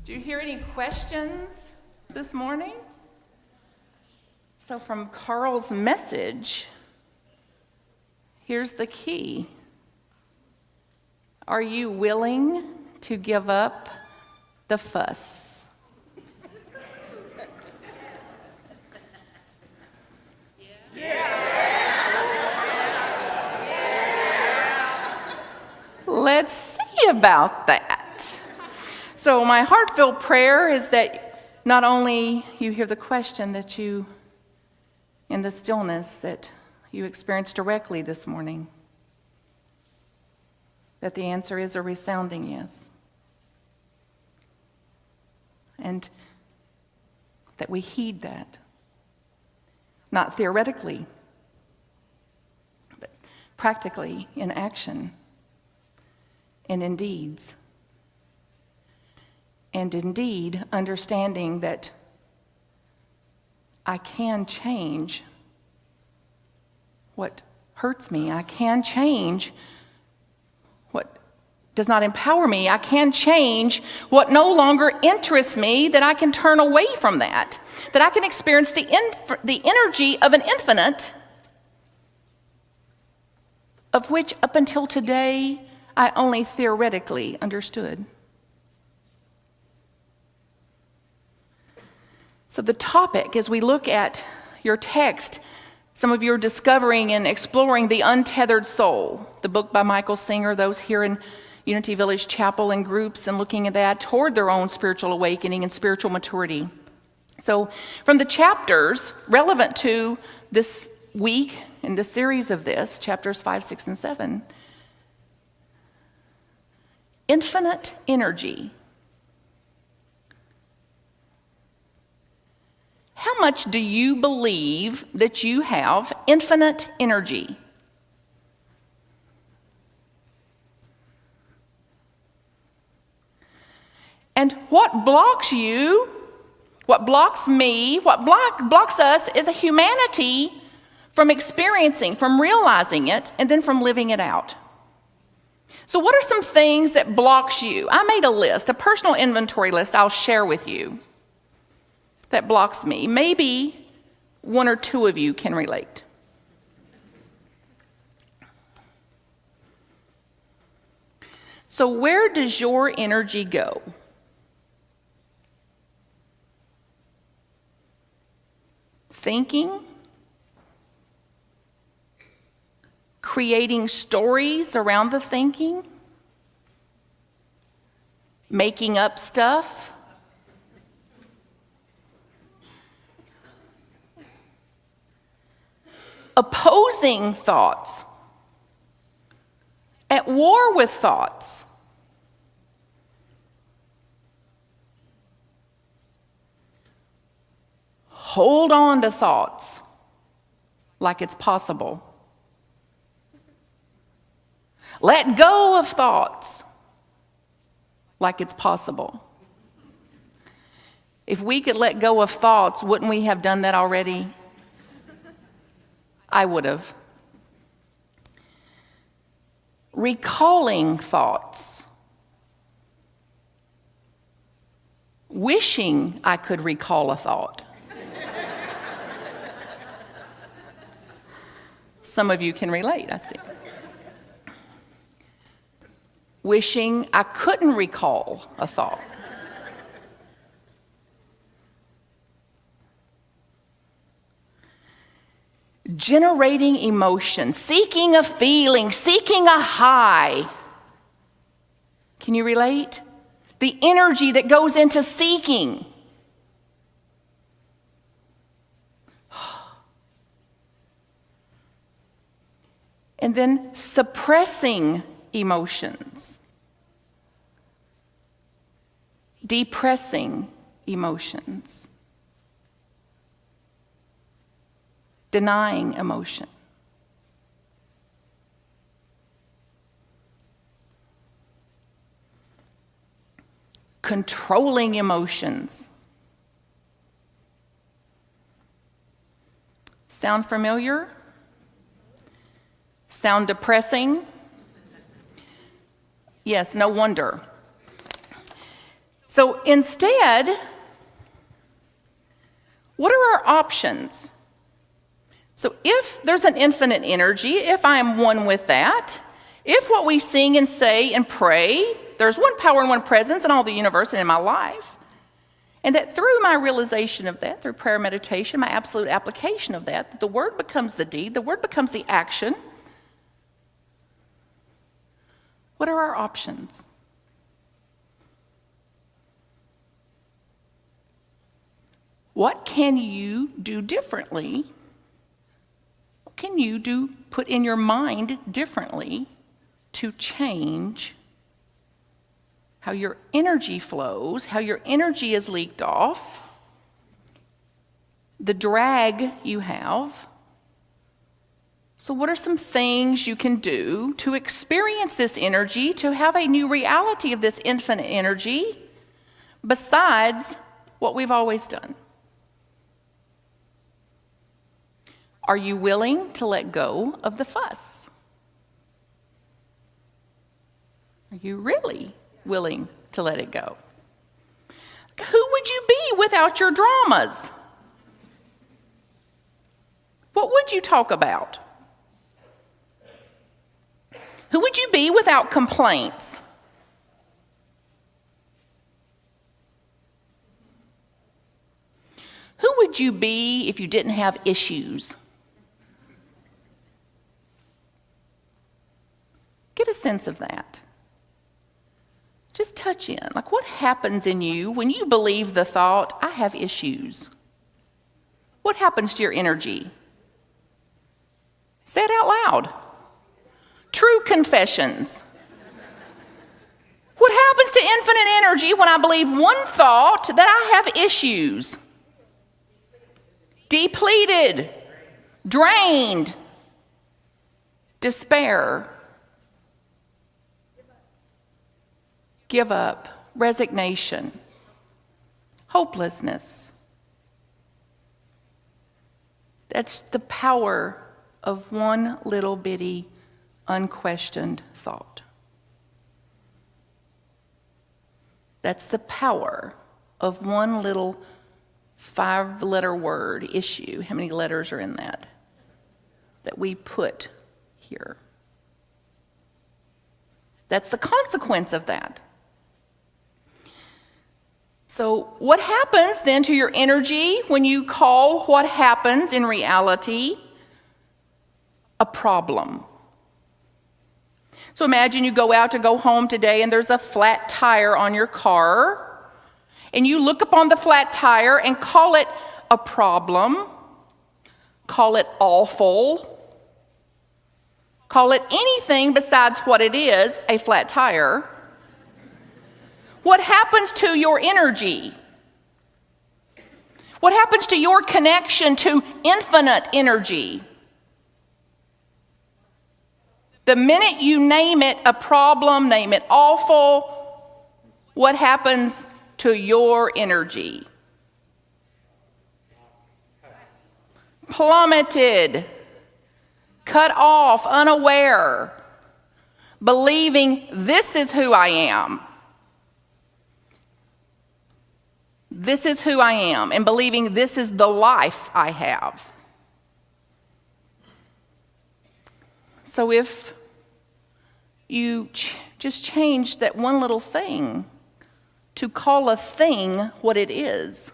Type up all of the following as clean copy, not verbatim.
Do you hear any questions this morning? So from Carl's message, here's the key. Are you willing to give up the fuss? Let's see about that. So my heartfelt prayer is that not only you hear the question that you, in the stillness that you experienced directly this morning, that the answer is a resounding yes. And that we heed that, not theoretically, but practically in action and in deeds. And indeed, understanding that I can change what hurts me. I can change what does not empower me. I can change what no longer interests me, that I can turn away from that I can experience the energy of an infinite, of which up until today I only theoretically understood. So the topic, as we look at your text, some of you are discovering and exploring The Untethered Soul, the book by Michael Singer, those here in Unity Village Chapel in groups and looking at that toward their own spiritual awakening and spiritual maturity. So from the chapters relevant to this week in the series of this, chapters 5, 6, and 7, infinite energy. How much do you believe that you have infinite energy? And what blocks you, what blocks me, what blocks us as a humanity from experiencing, from realizing it, and then from living it out? So what are some things that blocks you? I made a list, a personal inventory list I'll share with you that blocks me. Maybe one or two of you can relate. So where does your energy go? Thinking? Creating stories around the thinking? Making up stuff? Opposing thoughts, at war with thoughts, hold on to thoughts like it's possible, let go of thoughts like it's possible. If we could let go of thoughts, wouldn't we have done that already? I would have. Recalling thoughts. Wishing I could recall a thought. Some of you can relate, I see. Wishing I couldn't recall a thought. Generating emotion, seeking a feeling, seeking a high. Can you relate? The energy that goes into seeking. And then suppressing emotions. Depressing emotions. Denying emotion. Controlling emotions. Sound familiar? Sound depressing? Yes, no wonder. So instead, what are our options? So if there's an infinite energy, if I am one with that, if what we sing and say and pray, there's one power and one presence in all the universe and in my life, and that through my realization of that, through prayer meditation, my absolute application of that the word becomes the deed, the word becomes the action, what are our options? What can you do differently? What can you put in your mind differently to change how your energy flows, how your energy is leaked off, the drag you have? So what are some things you can do to experience this energy, to have a new reality of this infinite energy, besides what we've always done? Are you willing to let go of the fuss? Are you really willing to let it go? Who would you be without your dramas? What would you talk about? Who would you be without complaints? Who would you be if you didn't have issues? Get a sense of that. Just touch in. Like, what happens in you when you believe the thought, I have issues? What happens to your energy? Say it out loud. True confessions. What happens to infinite energy when I believe one thought that I have issues? Depleted, drained, despair, give up, resignation, hopelessness. That's the power of one little bitty, unquestioned thought. That's the power of one little 5-letter word, issue. How many letters are in that? That we put here. That's the consequence of that. So what happens then to your energy when you call what happens in reality a problem? So imagine you go out to go home today and there's a flat tire on your car, and you look upon the flat tire and call it a problem, call it awful, call it anything besides what it is, a flat tire. What happens to your energy? What happens to your connection to infinite energy? The minute you name it a problem, name it awful, what happens to your energy? Plummeted, cut off, unaware, believing this is who I am. This is who I am, and believing this is the life I have. So if you just change that one little thing to call a thing what it is,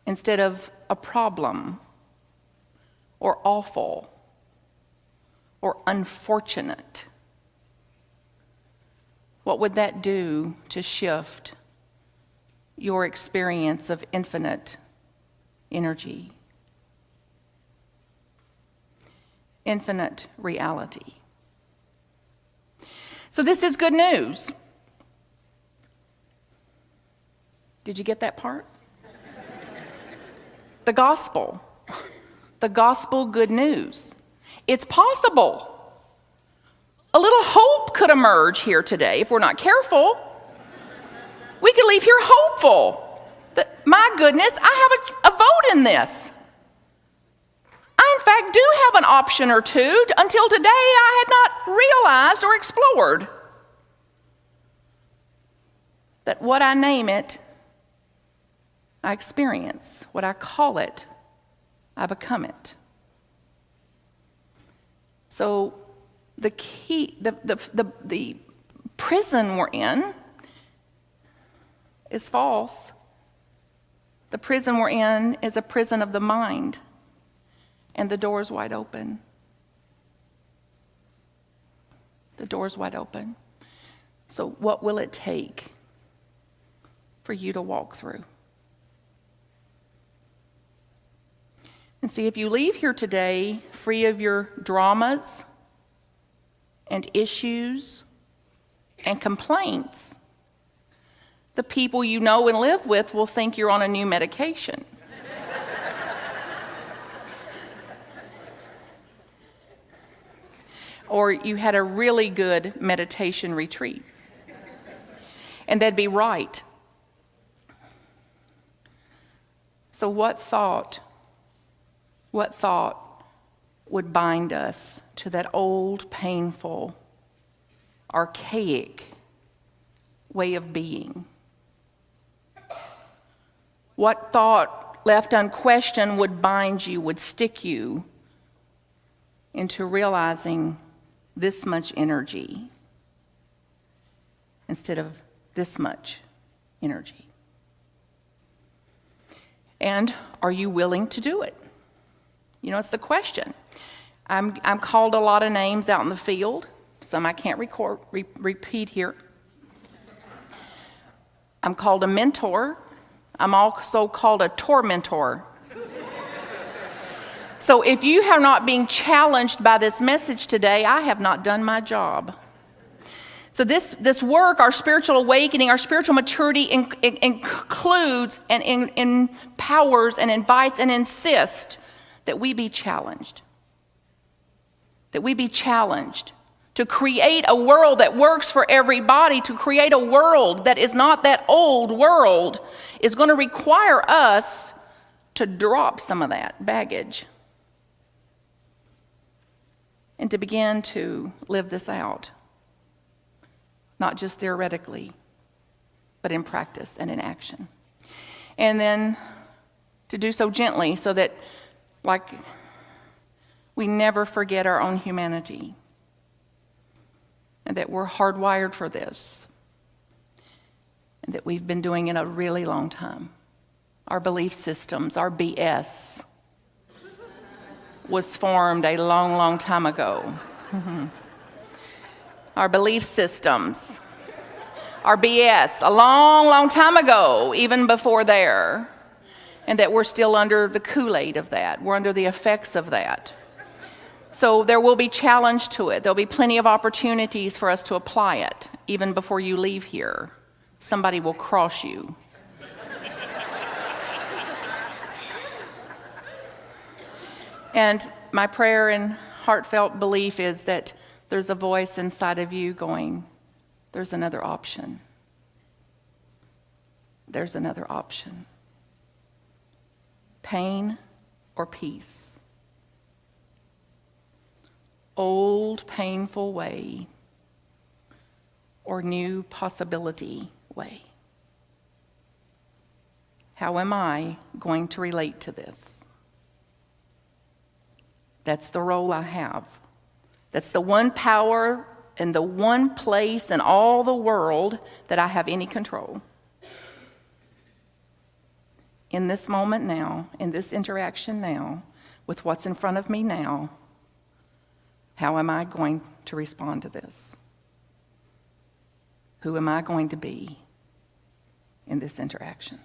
instead of a problem, or awful, or unfortunate, what would that do to shift your experience of infinite energy? Infinite reality. So this is good news. Did you get that part? The gospel. The gospel good news. It's possible. A little hope could emerge here today if we're not careful. We could leave here hopeful that, my goodness, I have a vote in this. I, in fact, do have an option or two until today I had not realized or explored. that what I name it, I experience. What I call it, I become it. So the key, the prison we're in is false. The prison we're in is a prison of the mind, and the door's wide open. The door's wide open. So what will it take for you to walk through? And see, if you leave here today free of your dramas and issues and complaints, the people you know and live with will think you're on a new medication. Or you had a really good meditation retreat. And they'd be right. So what thought would bind us to that old, painful, archaic way of being? What thought left unquestioned would bind you, would stick you into realizing this much energy instead of this much energy? And are you willing to do it? You know, it's the question. I'm called a lot of names out in the field. Some I can't repeat here. I'm called a mentor. I'm also called a tormentor. So if you have not been challenged by this message today, I have not done my job. So this work, our spiritual awakening, our spiritual maturity includes and empowers and invites and insists that we be challenged. That we be challenged to create a world that works for everybody, to create a world that is not that old world, is going to require us to drop some of that baggage and to begin to live this out. Not just theoretically, but in practice and in action. And then to do so gently so that, like, we never forget our own humanity and that we're hardwired for this and that we've been doing it a really long time. Our belief systems, our BS was formed a long, long time ago. Our belief systems, our BS, a long, long time ago, even before there, and that we're still under the Kool-Aid of that. We're under the effects of that. So there will be challenge to it. There'll be plenty of opportunities for us to apply it, even before you leave here. Somebody will cross you. And my prayer and heartfelt belief is that there's a voice inside of you going, there's another option. There's another option. Pain or peace. Old, painful way or new possibility way. How am I going to relate to this? That's the role I have. That's the one power and the one place in all the world that I have any control. In this moment now, in this interaction now, with what's in front of me now, how am I going to respond to this? Who am I going to be in this interaction?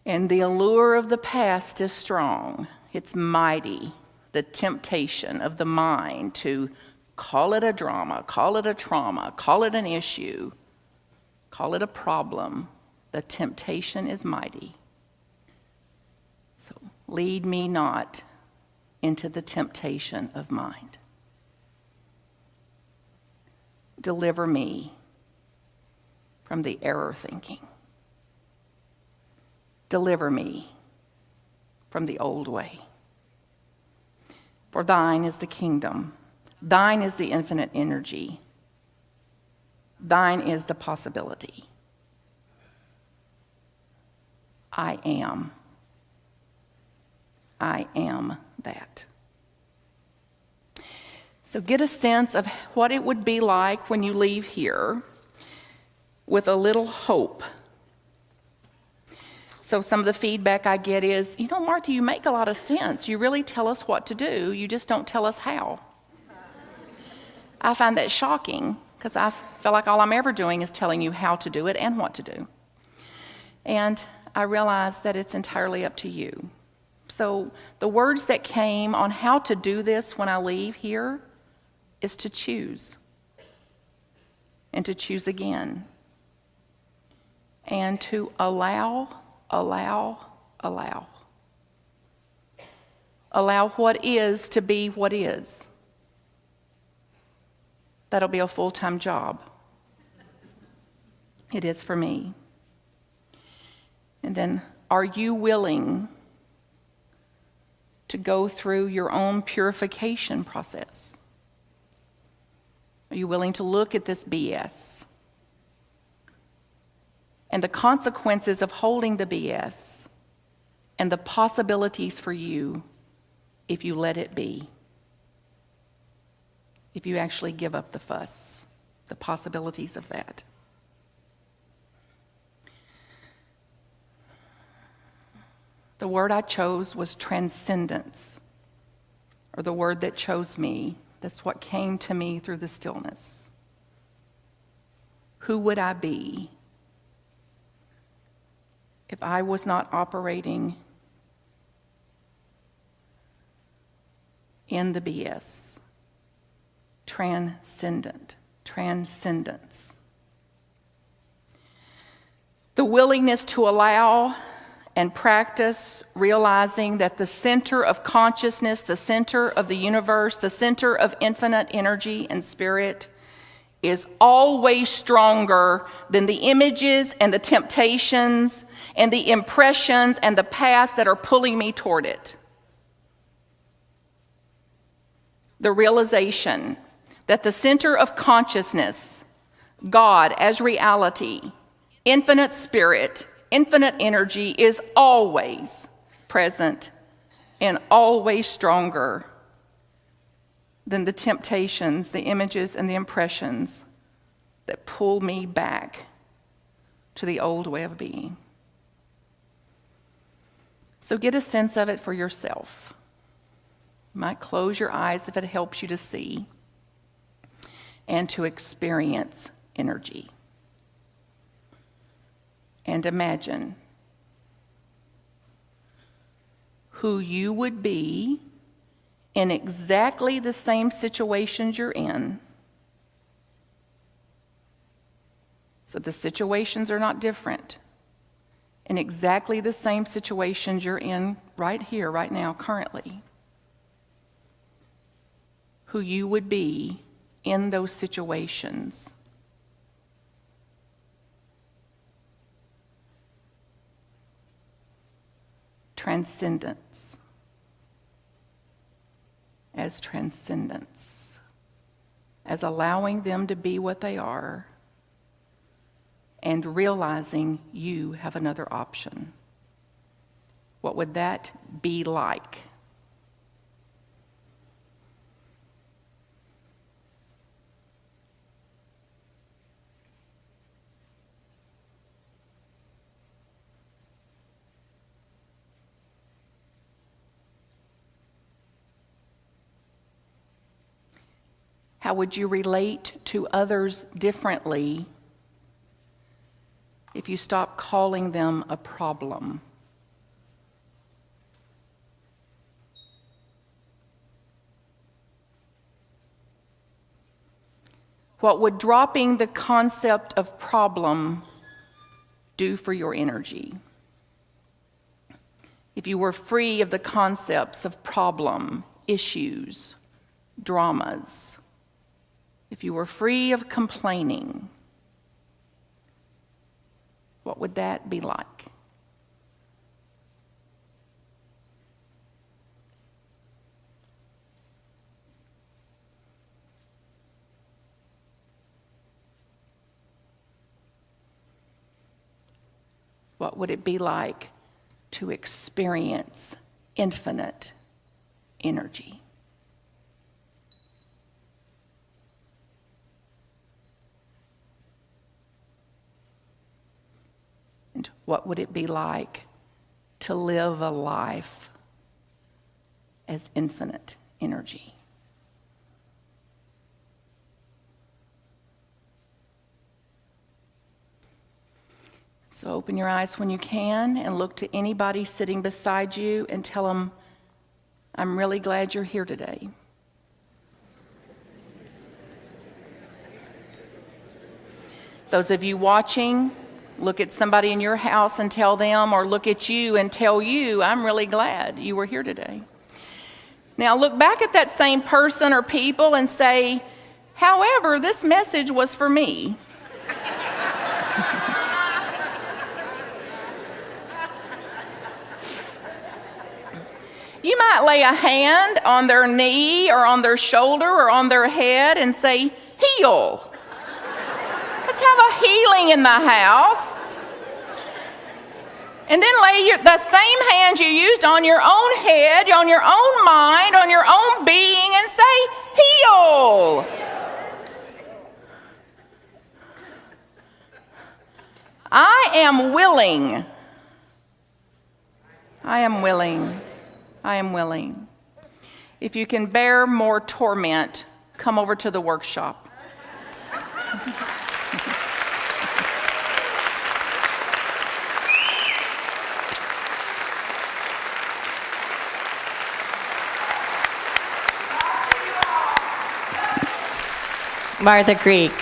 And the allure of the past is strong. It's mighty. The temptation of the mind to call it a drama, call it a trauma, call it an issue, call it a problem. The temptation is mighty. So lead me not into the temptation of mind. Deliver me from the error thinking. Deliver me from the old way. For thine is the kingdom. Thine is the infinite energy. thine is the possibility. I am. I am that. So get a sense of what it would be like when you leave here with a little hope. So some of the feedback I get is, Martha, you make a lot of sense. You really tell us what to do. You just don't tell us how. I find that shocking because I feel like all I'm ever doing is telling you how to do it and what to do. And I realize that it's entirely up to you. So the words that came on how to do this when I leave here is to choose. And to choose again. And to allow. Allow what is to be what is. That'll be a full-time job. It is for me. And then, are you willing to go through your own purification process? Are you willing to look at this BS and the consequences of holding the BS and the possibilities for you if you let it be? If you actually give up the fuss, the possibilities of that. The word I chose was transcendence, or the word that chose me. That's what came to me through the stillness. Who would I be if I was not operating in the BS? Transcendence. The willingness to allow and practice realizing that the center of consciousness, the center of the universe, the center of infinite energy and spirit is always stronger than the images and the temptations and the impressions and the past that are pulling me toward it. The realization that the center of consciousness, God as reality, infinite spirit, infinite energy is always present and always stronger than the temptations, the images, and the impressions that pull me back to the old way of being. So get a sense of it for yourself. You might close your eyes if it helps you to see and to experience energy. And imagine who you would be in exactly the same situations you're in. So the situations are not different. In exactly the same situations you're in right here, right now, currently. Who you would be in those situations. Transcendence. As transcendence. As allowing them to be what they are and realizing you have another option. What would that be like? How would you relate to others differently if you stop calling them a problem? What would dropping the concept of problem do for your energy? If you were free of the concepts of problem, issues, dramas, if you were free of complaining, what would that be like? what would it be like to experience infinite energy? And what would it be like to live a life as infinite energy? So open your eyes when you can and look to anybody sitting beside you and tell them, I'm really glad you're here today. Those of you watching, look at somebody in your house and tell them, or look at you and tell you, I'm really glad you were here today. Now look back at that same person or people and say, however, this message was for me. You might lay a hand on their knee or on their shoulder or on their head and say, heal. Let's have a healing in the house. And then lay the same hand you used on your own head, on your own mind, on your own being, and say, heal. I am willing. I am willing. I am willing. If you can bear more torment, come over to the workshop. Martha Creek.